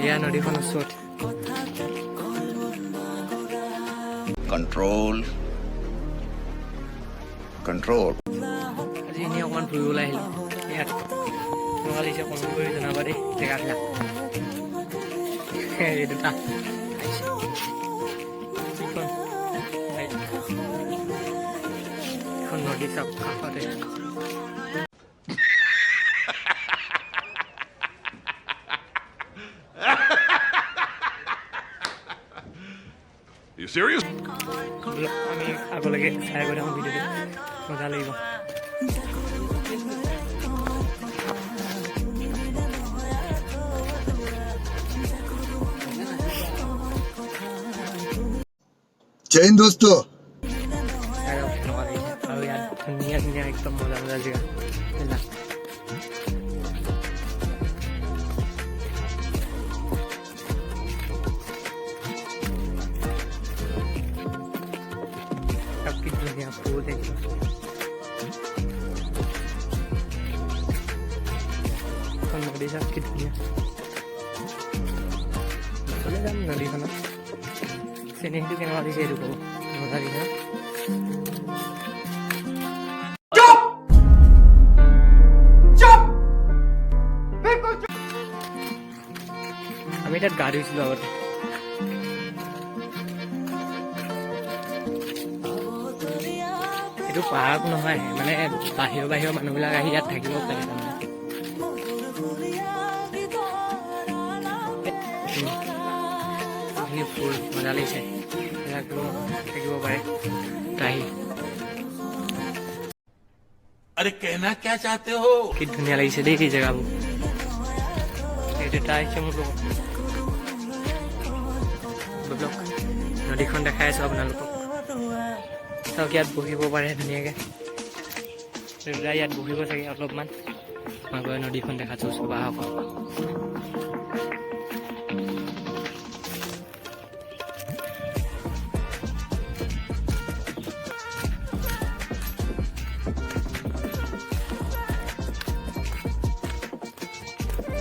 এয়া নদীখন ওচৰত Control. Control. আজি এনেই অকণমান ফুৰিবলৈ আহিলোঁ ইয়াত কেনেকুৱা লাগিছে কমেণ্ট কৰি জনাবা দেই জেগাবিলাক এই দুটা এখন নদী চব কাষতে You serious? আমি আগলৈকে চাই গৈ থাকোঁ ভিডিঅ'টো মজা লাগিব जय हिंद दोस्तों। আৰু ইয়াত ধুনীয়া ধুনীয়া একদম মজা মজা জেগা सबकी दुनिया फूल देखो नदी सबकी दुनिया चले जाम नदीखনত চেনেহীটো কেনেকুৱা দিছে এইটো ক'ব মজা দিছে আমি তাত গা ধুইছিলোঁ আগতে এইটো পাৰ্ক নহয় মানে বাহিৰৰ মানুহবিলাক আহি ইয়াত থাকিব পাৰে তাৰমানে ফুল মজা লাগিছে থাকিব পাৰে আহি अरे कहना क्या चाहते हो? কি ধুনীয়া লাগিছে দেই এই জেগাবোৰ এই দুটা আহিছে মোৰ লগত নদীখন দেখাই আছোঁ আপোনালোকক চাওক ইয়াত বহিব পাৰে ধুনীয়াকৈ ইয়াত বহিব চাগে অলপমান মই গৈ নদীখন দেখাছোঁ চবাসকল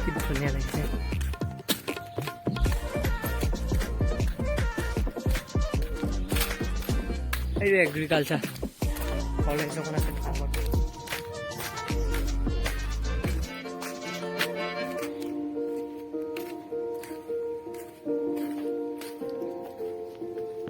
কি ধুনীয়া লাগিছে এই এগ্ৰিকালচাৰ কলেজ এখন আছে